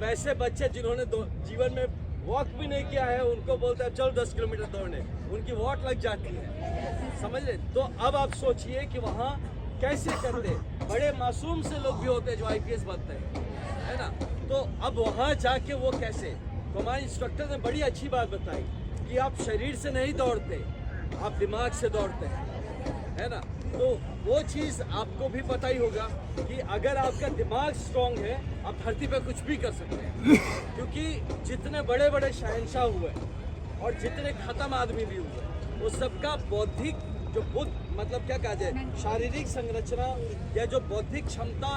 अब ऐसे बच्चे जिन्होंने जीवन में वॉक भी नहीं किया है, उनको बोलते हैं चलो 10 किलोमीटर दौड़ने, उनकी वॉक लग जाती है, समझ रहे। तो अब आप सोचिए कि वहाँ कैसे करते, बड़े मासूम से लोग भी होते हैं जो IPS बनते हैं, है ना। तो अब वहाँ जाके वो कैसे, तो हमारे इंस्ट्रक्टर ने बड़ी अच्छी बात बताई कि आप शरीर से नहीं दौड़ते, आप दिमाग से दौड़ते हैं, है ना। तो वो चीज़ आपको भी पता ही होगा कि अगर आपका दिमाग स्ट्रांग है, आप धरती पे कुछ भी कर सकते हैं, क्योंकि जितने बड़े बड़े शहंशाह हुए और जितने खत्म आदमी भी हुए, वो सबका बौद्धिक जो बुद्ध मतलब क्या कहा जाए, शारीरिक संरचना या जो बौद्धिक क्षमता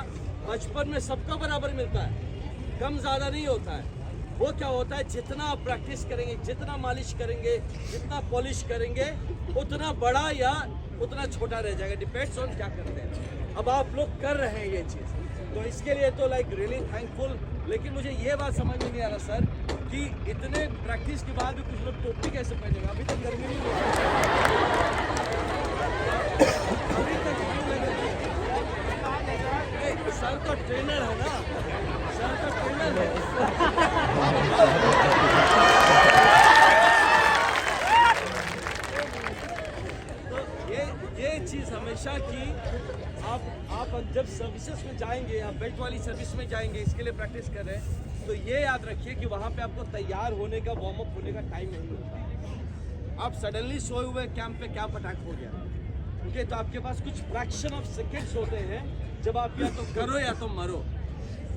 बचपन में सबको बराबर मिलता है, कम ज़्यादा नहीं होता है। वो क्या होता है, जितना आप प्रैक्टिस करेंगे, जितना मालिश करेंगे, जितना पॉलिश करेंगे, उतना बड़ा या उतना छोटा रह जाएगा, डिपेंड्स ऑन क्या करते हैं। अब आप लोग कर रहे हैं ये चीज़, तो इसके लिए तो लाइक रियली थैंकफुल। लेकिन मुझे ये बात समझ में नहीं आ रहा सर कि इतने प्रैक्टिस के बाद भी कुछ लोग टोपी कैसे पहनेंगे, अभी तक गर्मी नहीं लगी, अभी तक नहीं लगी। सर तो ट्रेनर है ना, सर तो ट्रेनर है। ये चीज़ हमेशा की आप जब सर्विसेज में जाएंगे, आप बेल्ट वाली सर्विस में जाएंगे, इसके लिए प्रैक्टिस कर रहे हैं, तो ये याद रखिए कि वहाँ पे आपको तैयार होने का, वार्म अप होने का टाइम नहीं होता। आप सडनली सोए हुए कैंप पे क्या अटैक हो गया, ओके, तो आपके पास कुछ फ्रैक्शन ऑफ सेकेंड्स होते हैं जब आप या तो करो या तो मरो।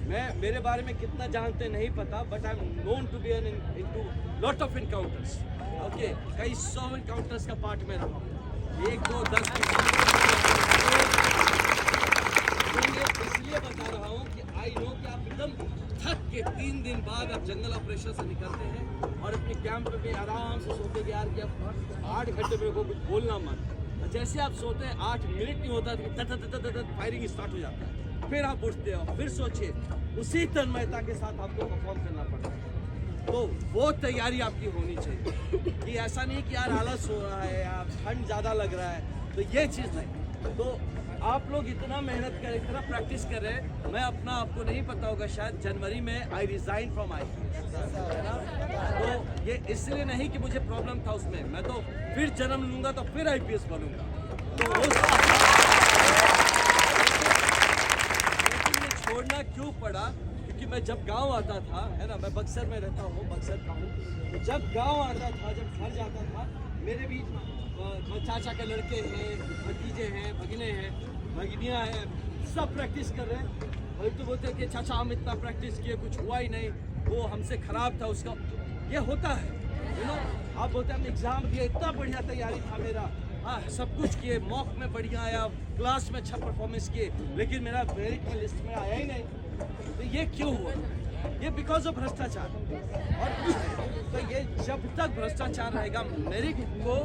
मैं मेरे बारे में कितना जानते नहीं पता, but I am known to be into lot of encounters, okay, कई 100 इनकाउंटर्स का पार्ट में रहा हूँ, 1 2 10 इसलिए बता रहा हूँ कि आई नो कि आप एकदम थक के 3 दिन बाद आप जंगल ऑपरेशन से निकलते हैं और अपने कैंप पे आराम से सोते कि यार कि अब 8 घंटे मेरे को कुछ बोलना मत। जैसे आप सोते हैं 8 मिनट नहीं होता तो फायरिंग स्टार्ट हो जाता है, फिर आप उठते हो, फिर सोचिए उसी तन्मयता के साथ आपको परफॉर्म करना पड़ता है। तो वो तैयारी आपकी होनी चाहिए कि ऐसा नहीं कि यार आलस हो रहा है या ठंड ज़्यादा लग रहा है, तो ये चीज़ नहीं। तो आप लोग इतना मेहनत कर, इतना प्रैक्टिस कर रहे हैं, मैं अपना आपको नहीं पता होगा, शायद जनवरी में आई रिज़ाइन फ्रॉम IPS, है ना। तो ये इसलिए नहीं कि मुझे प्रॉब्लम था उसमें, मैं तो फिर जन्म लूँगा तो फिर IPS बनूँगा, तो लेकिन ये छोड़ना क्यों पड़ा, क्योंकि मैं जब गांव आता था, है ना, मैं बक्सर में रहता हूँ, बक्सर का हूँ, तो जब गांव आता था, जब घर जाता था, मेरे बीच चाचा के लड़के हैं, भतीजे हैं, भगिने हैं, भगिनियाँ हैं, सब प्रैक्टिस कर रहे हैं। वही तो बोलते हैं कि चाचा हम इतना प्रैक्टिस किए, कुछ हुआ ही नहीं, वो हमसे ख़राब था उसका, ये होता है, यू नो। आप बोलते हैं हमने एग्ज़ाम दिया, इतना बढ़िया तैयारी था मेरा, हाँ सब कुछ किए, मॉक में बढ़िया आया, क्लास में अच्छा परफॉर्मेंस किए, लेकिन मेरा मेरिट में लिस्ट में आया ही नहीं। तो ये क्यों हुआ, ये बिकॉज ऑफ भ्रष्टाचार और कुछ नहीं। तो ये जब तक भ्रष्टाचार रहेगा, मेरिट को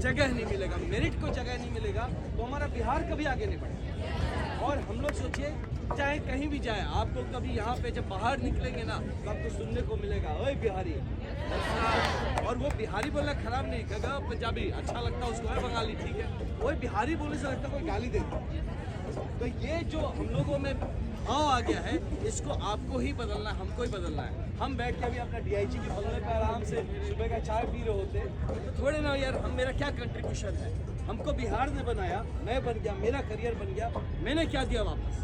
जगह नहीं मिलेगा, मेरिट को जगह नहीं मिलेगा, तो हमारा बिहार कभी आगे नहीं बढ़ेगा। और हम लोग सोचिए, चाहे कहीं भी जाए, आपको कभी यहाँ पे जब बाहर निकलेंगे ना, तो आपको सुनने को मिलेगा ओए बिहारी, और वो बिहारी बोलना खराब नहीं, कहा पंजाबी अच्छा लगता है उसको, है बंगाली ठीक है, वही बिहारी बोलने से लगता है कोई गाली देता। तो ये जो हम लोगों में भाव आ गया है, इसको आपको ही बदलना है, हमको ही बदलना है। हम बैठ के अभी अपना DIG की बंगले पर आराम से सुबह का चाय पी रहे होते, तो थोड़े ना यार हम, मेरा क्या कंट्रीब्यूशन है, हमको बिहार ने बनाया, मैं बन गया, मेरा करियर बन गया, मैंने क्या दिया वापस,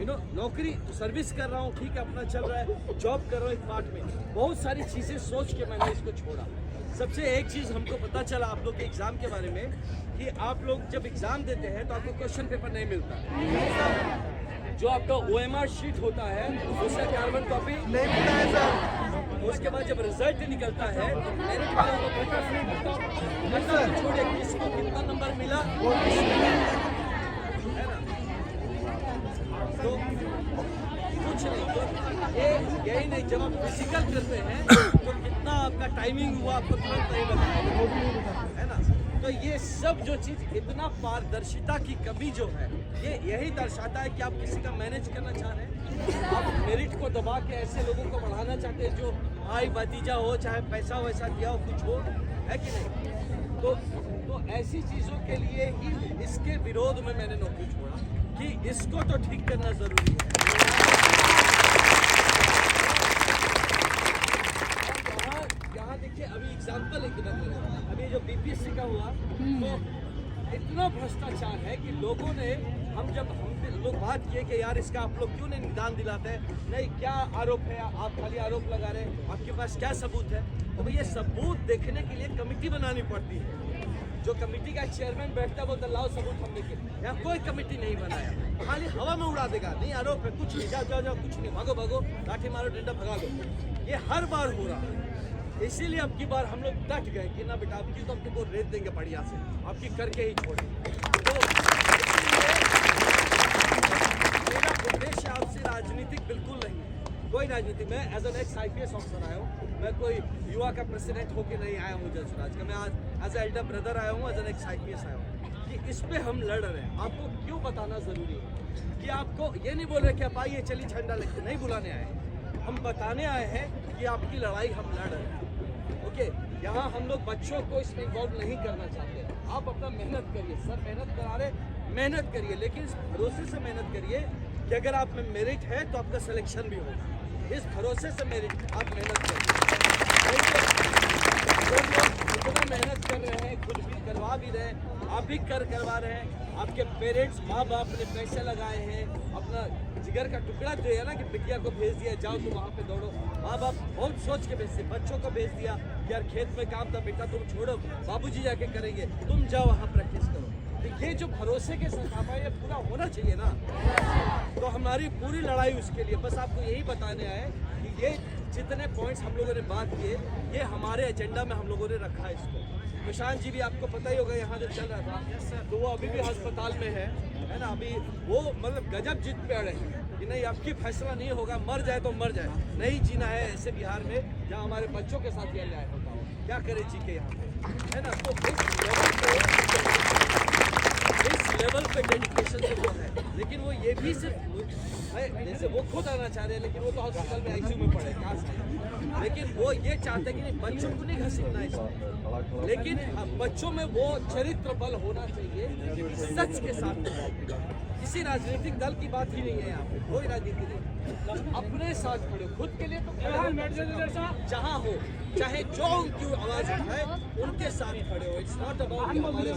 यू नो। नौकरी सर्विस कर रहा हूँ, ठीक है, अपना चल रहा है, जॉब कर रहा हूँ एक पार्ट में, बहुत सारी चीज़ें सोच के मैंने इसको छोड़ा। सबसे एक चीज़ हमको पता चला आप लोग के एग्ज़ाम के बारे में, कि आप लोग जब एग्ज़ाम देते हैं तो आपको क्वेश्चन पेपर नहीं मिलता, जो आपका OMR शीट होता है उसका कार्बन कॉपी नहीं मिलता है सर। उसके बाद जब रिजल्ट निकलता है तो मेरिट वाला को कटऑफ नहीं मिलता, छोड़िए किसको कितना नंबर मिला, है ना। तो कुछ नहीं, तो यही नहीं, जब आप फिजिकल करते हैं तो कितना आपका टाइमिंग हुआ आपको तुरंत नहीं बताया, है ना। तो ये सब जो चीज़, इतना पारदर्शिता की कमी जो है, ये यही दर्शाता है कि आप किसी का मैनेज करना चाह रहे हैं, आप मेरिट को दबा के ऐसे लोगों को बढ़ाना चाहते हैं जो भाई भतीजा हो, चाहे पैसा वैसा दिया हो, कुछ हो, है कि नहीं। तो ऐसी चीज़ों के लिए ही इसके विरोध में मैंने नौकरी छोड़ा कि इसको तो ठीक करना ज़रूरी है। शांतिमय रहे। अभी जो बीपीएससी का हुआ तो इतना भ्रष्टाचार है कि लोगों ने हम लोग बात किए कि यार इसका आप लोग क्यों नहीं निदान दिलाते हैं, नहीं क्या आरोप है, आप खाली आरोप लगा रहे हैं, आपके पास क्या सबूत है। तो भैया सबूत देखने के लिए कमेटी बनानी पड़ती है, जो कमेटी का चेयरमैन बैठता है बोलता लाओ सबूत हमने के, यहाँ कोई कमेटी नहीं बनाया, खाली हवा में उड़ा देगा, नहीं आरोप है कुछ नहीं, जाओ जाओ जाओ कुछ नहीं, भागो भागो लाठी मारो डंडा भगा दो। ये हर बार हो रहा है, इसीलिए अब की बार हम लोग डट गए कि ना बेटा अब की तो हम तुमको रेत देंगे बढ़िया से, अब की करके ही छोड़ेंगे। तो मेरा उद्देश्य आपसे राजनीतिक बिल्कुल नहीं है, कोई राजनीति, मैं as an ex IPS officer आया हूँ, मैं कोई युवा का प्रेसिडेंट होके नहीं आया हूँ जलसराज का, मैं आज एज एल्डर ब्रदर आया हूँ, एज एन एक्स IPS आया हूँ कि इस पे हम लड़ रहे हैं। आपको क्यों बताना जरूरी है कि आपको ये नहीं बोल रहे कि आप आइए चलिए झंडा लेके, नहीं बुलाने आए, हम बताने आए हैं कि आपकी लड़ाई हम लड़ रहे हैं। ओके, यहाँ हम लोग बच्चों को इसमें इन्वॉल्व नहीं करना चाहते, आप अपना मेहनत करिए, सर मेहनत करा रहे, मेहनत करिए, लेकिन इस भरोसे से मेहनत करिए कि अगर आप में मेरिट है तो आपका सिलेक्शन भी होगा, इस भरोसे से मेरिट आप मेहनत करिए। इतना मेहनत कर रहे हैं, खुद भी करवा भी रहे हैं, आप भी करवा रहे हैं, आपके पेरेंट्स माँ बाप ने पैसे लगाए हैं, अपना जिगर का टुकड़ा जो है ना कि बिटिया को भेज दिया जाओ तुम वहाँ पे दौड़ो, माँ बाप बहुत सोच के भेजते, बच्चों को भेज दिया यार खेत में काम था बेटा तुम छोड़ो बाबूजी जाके करेंगे, तुम जाओ वहाँ प्रैक्टिस करो। तो ये जो भरोसे के साथ आप ये पूरा होना चाहिए ना, तो हमारी पूरी लड़ाई उसके लिए, बस आपको यही बताने आए कि ये जितने पॉइंट्स हम लोगों ने बात किए ये हमारे एजेंडा में हम लोगों ने रखा है इसको। प्रशांत जी भी आपको पता ही होगा यहाँ जब चल रहा था तो वो अभी भी अस्पताल में है ना, अभी वो मतलब गजब जिद पे अड़े हैं कि नहीं अब की फैसला नहीं होगा, मर जाए तो मर जाए, नहीं जीना है ऐसे बिहार में जहाँ हमारे बच्चों के साथ यह न्याय होता हो, क्या करे जी के यहाँ पे, है ना। तो इस लेवल पे डेडिकेशन से वो है, लेकिन वो ये भी सिर्फ जैसे वो खुद आना चाह रहे हैं, लेकिन वो तो हॉस्पिटल में ICU में पड़े क्या सही, लेकिन वो ये चाहते हैं कि नहीं बच्चों को नहीं घसीटना है, लेकिन बच्चों में वो चरित्र बल होना चाहिए सच के साथ। किसी राजनीतिक दल की बात ही नहीं है यहाँ पे, कोई राजनीति नहीं, अपने साथ खड़े खुद के लिए तो जहाँ हो चाहे जो उनकी आवाज उठाए उनके साथ खड़े हो, इट्स नॉट अबाउट हमारे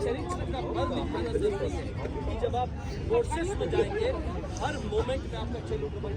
चरित्र का बल दिखाना जरूरी है कि जब आप फोर्सेस में जाएंगे हर मोमेंट में आपका चरित्र बन